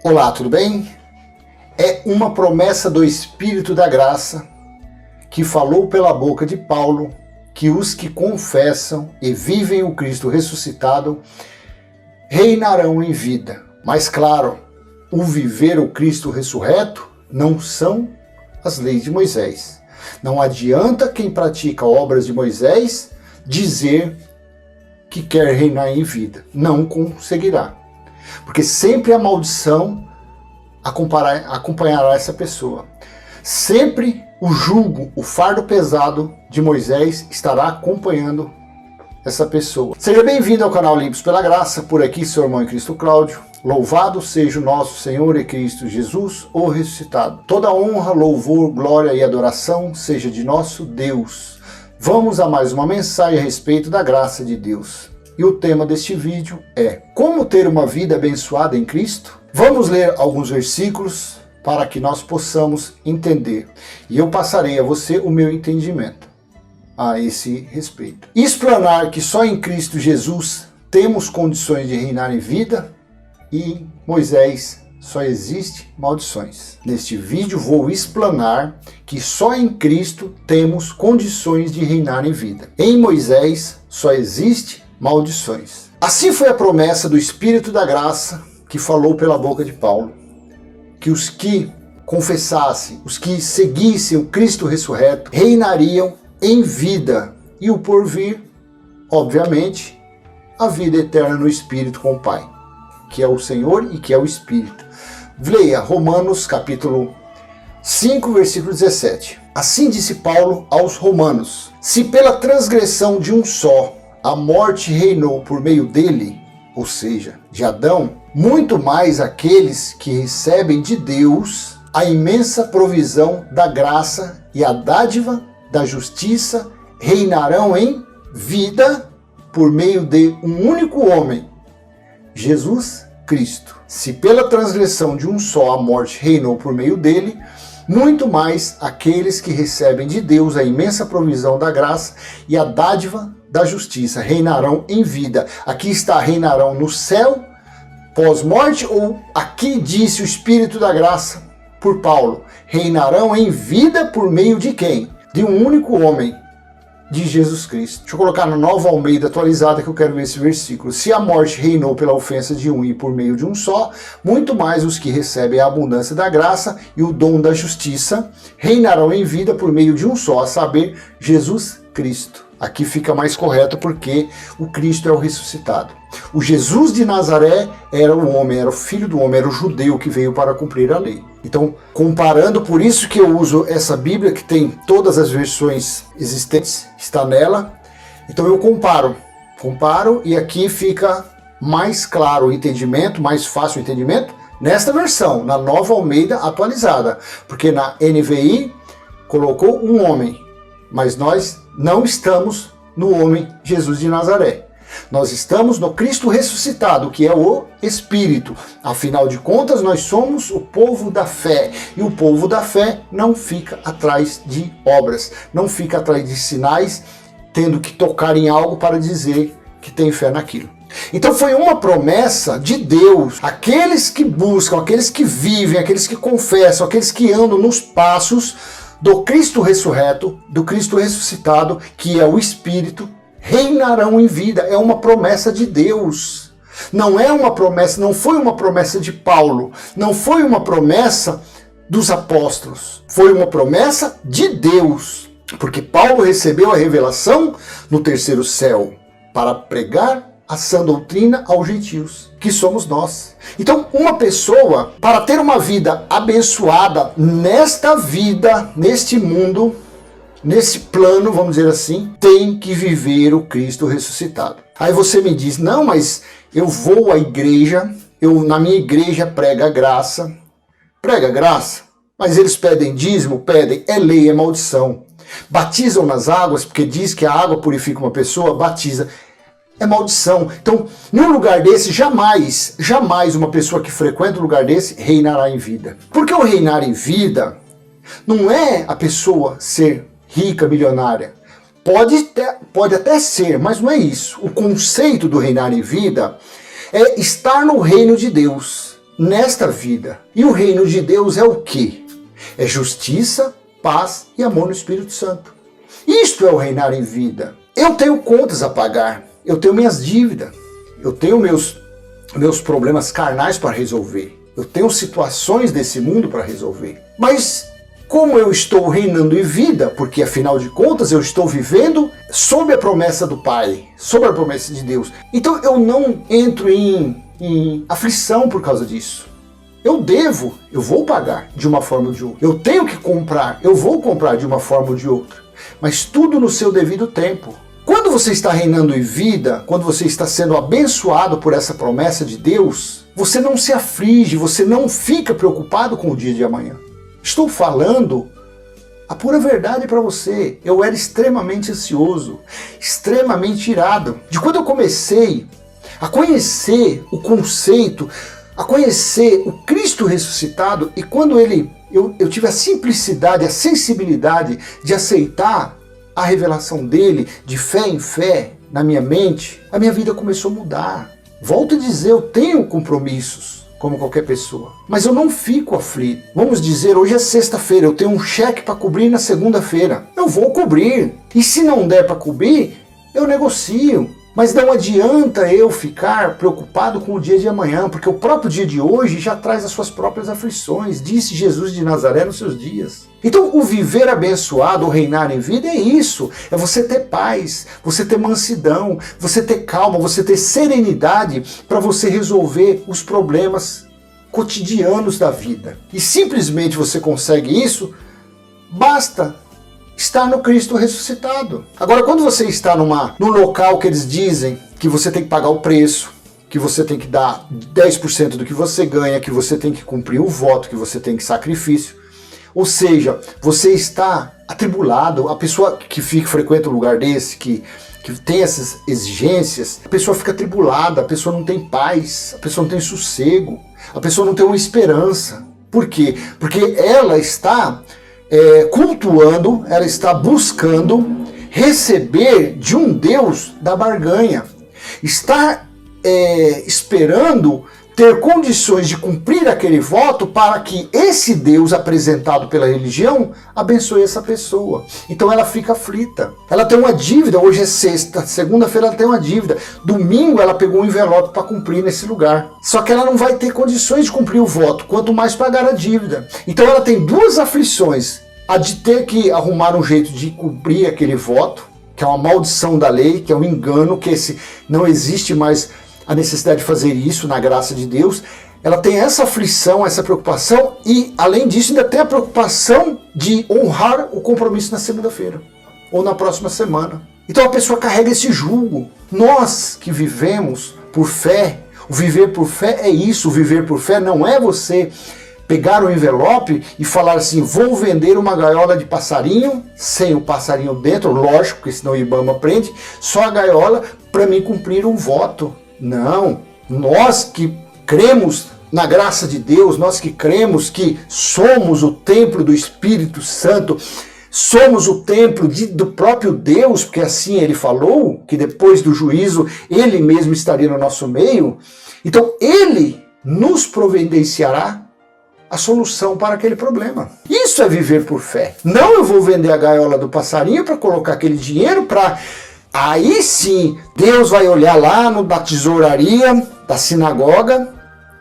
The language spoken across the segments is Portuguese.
Olá, tudo bem? É uma promessa do Espírito da Graça que falou pela boca de Paulo que os que confessam e vivem o Cristo ressuscitado reinarão em vida. Mas claro, o viver o Cristo ressurreto não são as leis de Moisés. Não adianta quem pratica obras de Moisés dizer que quer reinar em vida. Não conseguirá. Porque sempre a maldição acompanhará essa pessoa. Sempre o jugo, o fardo pesado de Moisés estará acompanhando essa pessoa. Seja bem-vindo ao canal Limpos pela Graça, por aqui seu irmão em Cristo Cláudio. Louvado seja o nosso Senhor e Cristo Jesus, o ressuscitado. Toda honra, louvor, glória e adoração seja de nosso Deus. Vamos a mais uma mensagem a respeito da graça de Deus. E o tema deste vídeo é como ter uma vida abençoada em Cristo? Vamos ler alguns versículos para que nós possamos entender. E eu passarei a você o meu entendimento a esse respeito. Explanar que só em Cristo Jesus temos condições de reinar em vida e em Moisés só existe maldições. Neste vídeo vou explanar que só em Cristo temos condições de reinar em vida. Em Moisés só existe maldições. Assim foi a promessa do Espírito da Graça que falou pela boca de Paulo, que os que confessassem, os que seguissem o Cristo ressurreto, reinariam em vida e o porvir, obviamente, a vida eterna no Espírito com o Pai, que é o Senhor e que é o Espírito. Leia Romanos capítulo 5, versículo 17. Assim disse Paulo aos romanos: se pela transgressão de um só a morte reinou por meio dele, ou seja, de Adão, muito mais aqueles que recebem de Deus a imensa provisão da graça e a dádiva da justiça reinarão em vida por meio de um único homem, Jesus Cristo. Se pela transgressão de um só a morte reinou por meio dele, muito mais aqueles que recebem de Deus a imensa provisão da graça e a dádiva da justiça reinarão em vida. Aqui está reinarão no céu pós-morte, ou aqui disse o Espírito da Graça por Paulo, reinarão em vida por meio de quem? De um único homem, de Jesus Cristo. Deixa eu colocar na Nova Almeida atualizada que eu quero ver esse versículo. Se a morte reinou pela ofensa de um e por meio de um só, muito mais os que recebem a abundância da graça e o dom da justiça reinarão em vida por meio de um só, a saber, Jesus Cristo. Aqui fica mais correto porque o Cristo é o ressuscitado. O Jesus de Nazaré era o homem, era o filho do homem, era o judeu que veio para cumprir a lei. Então, comparando, por isso que eu uso essa Bíblia que tem todas as versões existentes, está nela. Então eu comparo e aqui fica mais claro o entendimento, mais fácil o entendimento nesta versão, na Nova Almeida atualizada. Porque na NVI colocou um homem, mas nós não estamos no homem Jesus de Nazaré. Nós estamos no Cristo ressuscitado, que é o Espírito. Afinal de contas, nós somos o povo da fé. E o povo da fé não fica atrás de obras, não fica atrás de sinais, tendo que tocar em algo para dizer que tem fé naquilo. Então foi uma promessa de Deus. Aqueles que buscam, aqueles que vivem, aqueles que confessam, aqueles que andam nos passos do Cristo ressurreto, do Cristo ressuscitado, que é o Espírito, reinarão em vida. É uma promessa de Deus. Não é uma promessa, não foi uma promessa de Paulo, não foi uma promessa dos apóstolos, foi uma promessa de Deus. Porque Paulo recebeu a revelação no terceiro céu para pregar a sã doutrina aos gentios, que somos nós. Então, uma pessoa, para ter uma vida abençoada nesta vida, neste mundo, nesse plano, vamos dizer assim, tem que viver o Cristo ressuscitado. Aí você me diz, não, mas eu vou à igreja, na minha igreja prega graça, mas eles pedem dízimo, pedem, é lei, é maldição. Batizam nas águas, porque diz que a água purifica uma pessoa, batiza. É maldição. Então, num lugar desse, jamais uma pessoa que frequenta um lugar desse reinará em vida. Porque o reinar em vida não é a pessoa ser rica, milionária. Pode até ser, mas não é isso. O conceito do reinar em vida é estar no reino de Deus. nesta vida. E o reino de Deus é o quê? É justiça, paz e amor no Espírito Santo. Isto é o reinar em vida. Eu tenho contas a pagar, eu tenho minhas dívidas, eu tenho meus problemas carnais para resolver, eu tenho situações desse mundo para resolver. Mas como eu estou reinando em vida, porque afinal de contas eu estou vivendo sob a promessa do Pai, sob a promessa de Deus, então eu não entro em aflição por causa disso. Eu vou pagar de uma forma ou de outra. Eu tenho que comprar, eu vou comprar de uma forma ou de outra. Mas tudo no seu devido tempo. Quando você está reinando em vida, quando você está sendo abençoado por essa promessa de Deus, você não se aflige, você não fica preocupado com o dia de amanhã. Estou falando a pura verdade para você. Eu era extremamente ansioso, extremamente irado. De quando eu comecei a conhecer o conceito, a conhecer o Cristo ressuscitado, e quando eu tive a simplicidade, a sensibilidade de aceitar a revelação dele, de fé em fé, na minha mente, a minha vida começou a mudar. Volto a dizer, eu tenho compromissos, como qualquer pessoa, mas eu não fico aflito. Vamos dizer, hoje é sexta-feira, eu tenho um cheque para cobrir na segunda-feira. Eu vou cobrir, e se não der para cobrir, eu negocio. Mas não adianta eu ficar preocupado com o dia de amanhã, porque o próprio dia de hoje já traz as suas próprias aflições, disse Jesus de Nazaré nos seus dias. Então o viver abençoado, o reinar em vida é isso, é você ter paz, você ter mansidão, você ter calma, você ter serenidade para você resolver os problemas cotidianos da vida. E simplesmente você consegue isso, basta estar no Cristo ressuscitado. Agora, quando você está num local que eles dizem que você tem que pagar o preço, que você tem que dar 10% do que você ganha, que você tem que cumprir o voto, que você tem que sacrifício, ou seja, você está atribulado, a pessoa que frequenta um lugar desse, que tem essas exigências, a pessoa fica atribulada, a pessoa não tem paz, a pessoa não tem sossego, a pessoa não tem uma esperança. Por quê? Porque ela está cultuando, ela está buscando receber de um Deus da barganha, está esperando ter condições de cumprir aquele voto para que esse Deus apresentado pela religião abençoe essa pessoa. Então ela fica aflita, ela tem uma dívida, hoje é sexta, segunda-feira ela tem uma dívida, domingo ela pegou um envelope para cumprir nesse lugar, só que ela não vai ter condições de cumprir o voto, quanto mais pagar a dívida. Então ela tem duas aflições, a de ter que arrumar um jeito de cumprir aquele voto, que é uma maldição da lei, que é um engano, que não existe mais a necessidade de fazer isso na graça de Deus. Ela tem essa aflição, essa preocupação, e além disso ainda tem a preocupação de honrar o compromisso na segunda-feira ou na próxima semana. Então a pessoa carrega esse jugo. Nós que vivemos por fé, o viver por fé é isso. O viver por fé não é você pegar o envelope e falar assim, vou vender uma gaiola de passarinho, sem o passarinho dentro, lógico, porque senão o Ibama prende, só a gaiola para mim cumprir um voto. Não, nós que cremos na graça de Deus, nós que cremos que somos o templo do Espírito Santo, somos o templo do próprio Deus, porque assim ele falou, que depois do juízo ele mesmo estaria no nosso meio, então ele nos providenciará a solução para aquele problema. Isso é viver por fé. Não eu vou vender a gaiola do passarinho para colocar aquele dinheiro para... Aí sim, Deus vai olhar lá na tesouraria da sinagoga,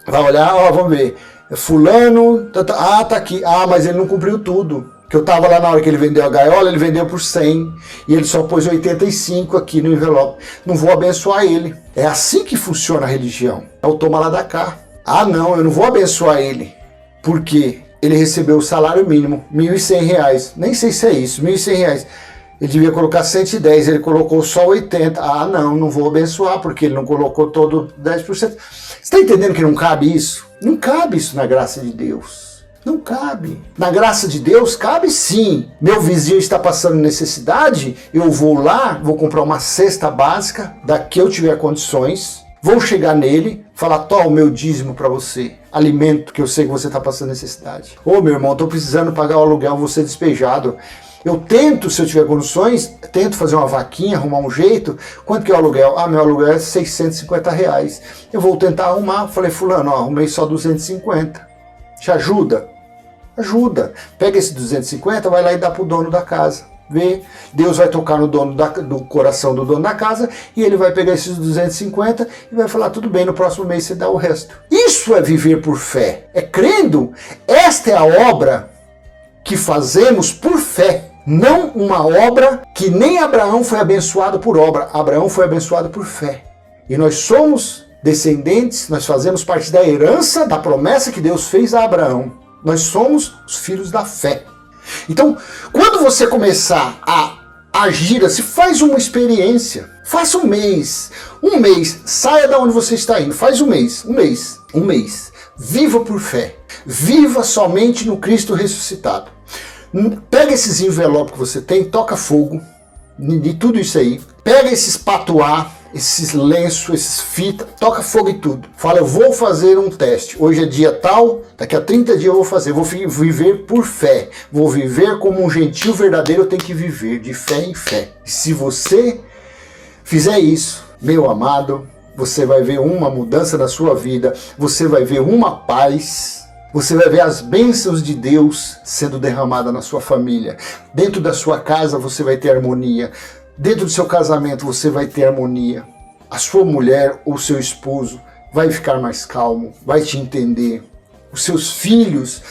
vai olhar, ó, vamos ver, fulano, tá aqui, mas ele não cumpriu tudo. Que eu estava lá na hora que ele vendeu a gaiola, ele vendeu por 100, e ele só pôs 85 aqui no envelope. Não vou abençoar ele. É assim que funciona a religião. É o toma lá da cá. Não, eu não vou abençoar ele, porque ele recebeu o salário mínimo, R$1.100, nem sei se é isso, R$1.100. Ele devia colocar 110, ele colocou só 80. Não vou abençoar, porque ele não colocou todo 10%. Você está entendendo que não cabe isso? Não cabe isso na graça de Deus. Não cabe. Na graça de Deus, cabe sim. Meu vizinho está passando necessidade, eu vou lá, vou comprar uma cesta básica, daqui eu tiver condições, vou chegar nele, falar, toma o meu dízimo para você, alimento, que eu sei que você está passando necessidade. Ô meu irmão, estou precisando pagar o aluguel, vou ser despejado. Eu tento, se eu tiver condições, tento fazer uma vaquinha, arrumar um jeito. Quanto que é o aluguel? Ah, meu aluguel é R$650. Eu vou tentar arrumar. Falei, fulano, ó, arrumei só 250. Te ajuda? Ajuda. Pega esse 250, vai lá e dá pro dono da casa. Vê, Deus vai tocar no do coração do dono da casa e ele vai pegar esses 250 e vai falar, tudo bem, no próximo mês você dá o resto. Isso é viver por fé. É crendo. Esta é a obra que fazemos por fé. Não uma obra que nem Abraão foi abençoado por obra. Abraão foi abençoado por fé. E nós somos descendentes, nós fazemos parte da herança, da promessa que Deus fez a Abraão. Nós somos os filhos da fé. Então, quando você começar a agir assim, faz uma experiência. Faça um mês. Um mês. Saia da onde você está indo. Faz um mês. Um mês. Viva por fé. Viva somente no Cristo ressuscitado. Pega esses envelopes que você tem, toca fogo de tudo isso aí. Pega esses patuá, esses lenços, esses fitas, toca fogo em tudo. Fala, eu vou fazer um teste. Hoje é dia tal, daqui a 30 dias eu vou fazer. Vou viver por fé. Vou viver como um gentio verdadeiro, eu tenho que viver de fé em fé. E se você fizer isso, meu amado, você vai ver uma mudança na sua vida. Você vai ver uma paz. Você vai ver as bênçãos de Deus sendo derramada na sua família. Dentro da sua casa você vai ter harmonia. Dentro do seu casamento você vai ter harmonia. A sua mulher ou seu esposo vai ficar mais calmo, vai te entender. Os seus filhos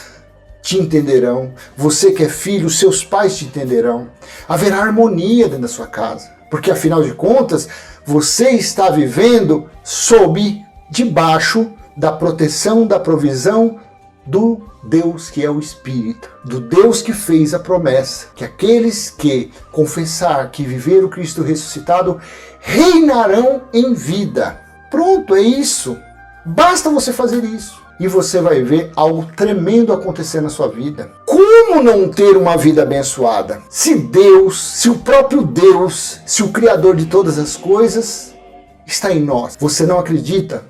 te entenderão. Você que é filho, os seus pais te entenderão. Haverá harmonia dentro da sua casa. Porque afinal de contas, você está vivendo debaixo da proteção, da provisão do Deus que é o Espírito, do Deus que fez a promessa, que aqueles que confessar, que viver o Cristo ressuscitado, reinarão em vida. Pronto, é isso. Basta você fazer isso. E você vai ver algo tremendo acontecer na sua vida. Como não ter uma vida abençoada? Se Deus, se o próprio Deus, se o Criador de todas as coisas está em nós. Você não acredita?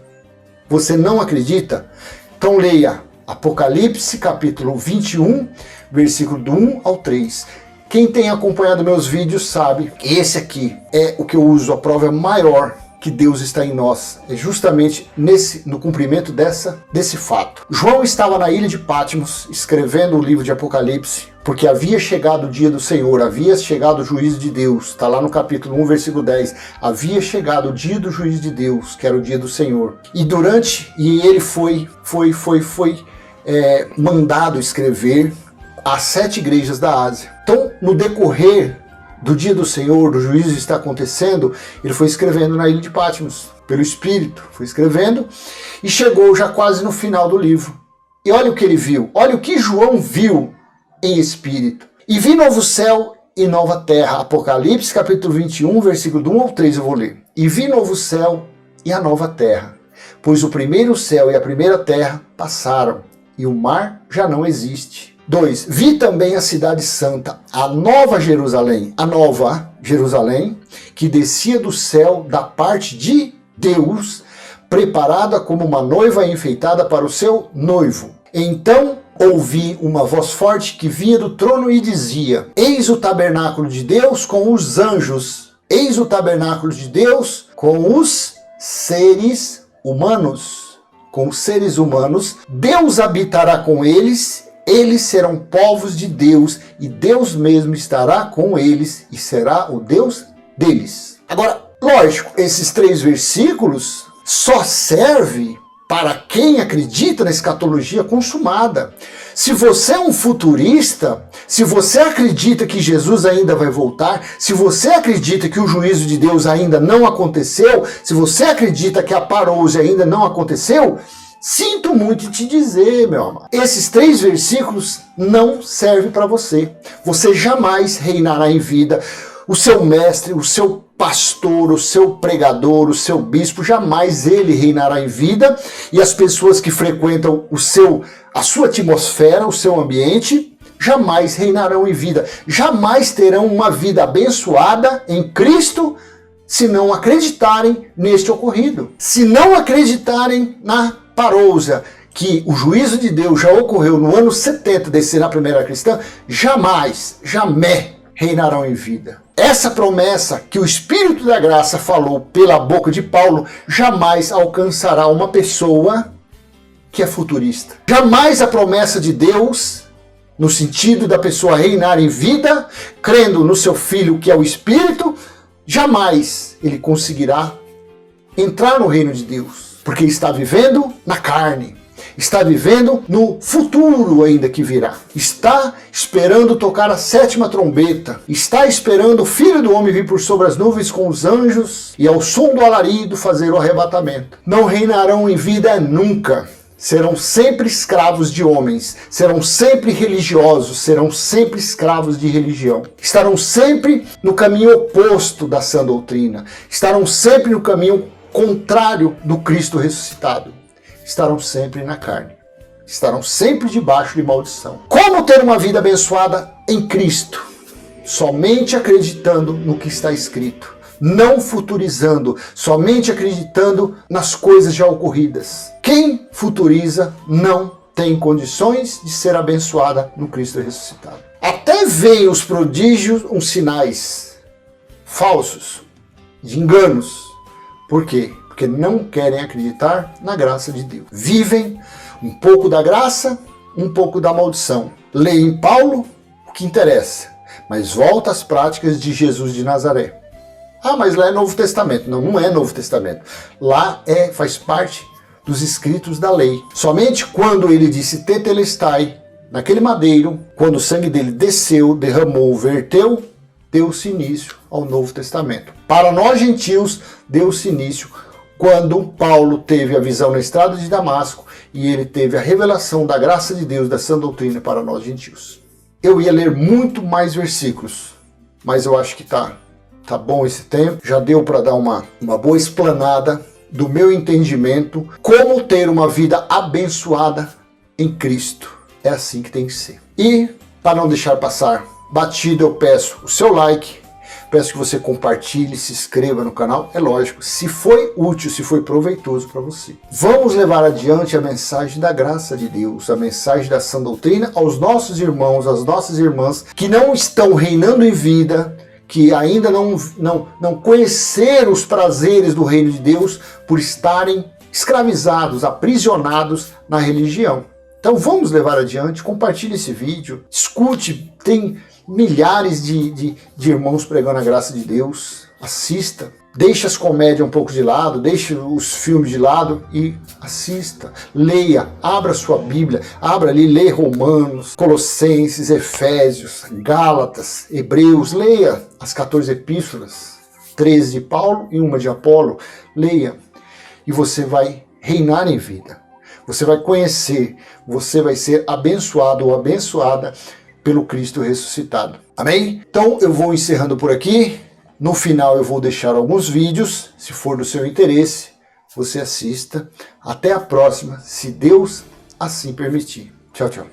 Você não acredita? Então leia Apocalipse capítulo 21, versículo do 1 ao 3. Quem tem acompanhado meus vídeos sabe que esse aqui é o que eu uso, a prova maior que Deus está em nós. É justamente no cumprimento desse fato. João estava na ilha de Patmos escrevendo o livro de Apocalipse, porque havia chegado o dia do Senhor, havia chegado o juízo de Deus. Está lá no capítulo 1, versículo 10. Havia chegado o dia do juízo de Deus, que era o dia do Senhor. E ele foi mandado escrever às 7 igrejas da Ásia. Então, no decorrer do dia do Senhor, do juízo está acontecendo, ele foi escrevendo na ilha de Patmos, pelo Espírito, foi escrevendo, e chegou já quase no final do livro. E olha o que ele viu, olha o que João viu em Espírito. E vi novo céu e nova terra. Apocalipse capítulo 21, versículo do 1 ao 3 eu vou ler. E vi novo céu e a nova terra, pois o primeiro céu e a primeira terra passaram, e o mar já não existe. 2. Vi também a cidade santa, a nova Jerusalém, que descia do céu da parte de Deus, preparada como uma noiva enfeitada para o seu noivo. Então ouvi uma voz forte que vinha do trono e dizia: Eis o tabernáculo de Deus com os anjos, eis o tabernáculo de Deus com os seres humanos. Deus habitará com eles, eles serão povos de Deus, e Deus mesmo estará com eles e será o Deus deles. Agora, lógico, esses 3 versículos só servem para quem acredita na escatologia consumada. Se você é um futurista, se você acredita que Jesus ainda vai voltar, se você acredita que o juízo de Deus ainda não aconteceu, se você acredita que a parousia ainda não aconteceu, sinto muito em te dizer, meu amado, esses 3 versículos não servem para você. Você jamais reinará em vida. O seu mestre, o seu pastor, o seu pregador, o seu bispo, jamais ele reinará em vida, e as pessoas que frequentam a sua atmosfera, o seu ambiente, jamais reinarão em vida, jamais terão uma vida abençoada em Cristo, se não acreditarem neste ocorrido, se não acreditarem na parousia, que o juízo de Deus já ocorreu no ano 70 desse na primeira cristã, jamais reinarão em vida. Essa promessa que o Espírito da Graça falou pela boca de Paulo jamais alcançará uma pessoa que é futurista. Jamais a promessa de Deus, no sentido da pessoa reinar em vida, crendo no seu Filho que é o Espírito, jamais ele conseguirá entrar no reino de Deus, porque está vivendo na carne. Está vivendo no futuro ainda que virá. Está esperando tocar a 7ª trombeta. Está esperando o Filho do Homem vir por sobre as nuvens com os anjos e ao som do alarido fazer o arrebatamento. Não reinarão em vida nunca. Serão sempre escravos de homens. Serão sempre religiosos. Serão sempre escravos de religião. Estarão sempre no caminho oposto da sã doutrina. Estarão sempre no caminho contrário do Cristo ressuscitado. Estarão sempre na carne. Estarão sempre debaixo de maldição. Como ter uma vida abençoada em Cristo? Somente acreditando no que está escrito. Não futurizando, somente acreditando nas coisas já ocorridas. Quem futuriza não tem condições de ser abençoada no Cristo ressuscitado. Até veem os prodígios, uns sinais falsos, de enganos. Por quê? Porque não querem acreditar na graça de Deus. Vivem um pouco da graça, um pouco da maldição. Leem Paulo, o que interessa, mas volta às práticas de Jesus de Nazaré. Ah, mas lá é Novo Testamento. Não, não é Novo Testamento. Lá faz parte dos escritos da lei. Somente quando ele disse tetelestai, naquele madeiro, quando o sangue dele desceu, derramou, verteu, deu-se início ao Novo Testamento. Para nós gentios, deu-se início quando Paulo teve a visão na estrada de Damasco e ele teve a revelação da graça de Deus, da sã doutrina para nós gentios. Eu ia ler muito mais versículos, mas eu acho que tá bom esse tempo. Já deu para dar uma boa explanada do meu entendimento, como ter uma vida abençoada em Cristo. É assim que tem que ser. E, para não deixar passar batido, eu peço o seu like, peço que você compartilhe, se inscreva no canal, é lógico, se foi útil, se foi proveitoso para você. Vamos levar adiante a mensagem da graça de Deus, a mensagem da sã doutrina aos nossos irmãos, às nossas irmãs que não estão reinando em vida, que ainda não conheceram os prazeres do reino de Deus por estarem escravizados, aprisionados na religião. Então vamos levar adiante, compartilhe esse vídeo, escute, tem milhares de irmãos pregando a graça de Deus, assista, deixe as comédias um pouco de lado, deixe os filmes de lado e assista, leia, abra sua Bíblia, abra ali, leia Romanos, Colossenses, Efésios, Gálatas, Hebreus, leia as 14 epístolas, 13 de Paulo e uma de Apolo, leia e você vai reinar em vida, você vai conhecer, você vai ser abençoado ou abençoada pelo Cristo ressuscitado. Amém? Então eu vou encerrando por aqui. No final eu vou deixar alguns vídeos, se for do seu interesse, você assista. Até a próxima, se Deus assim permitir. Tchau, tchau.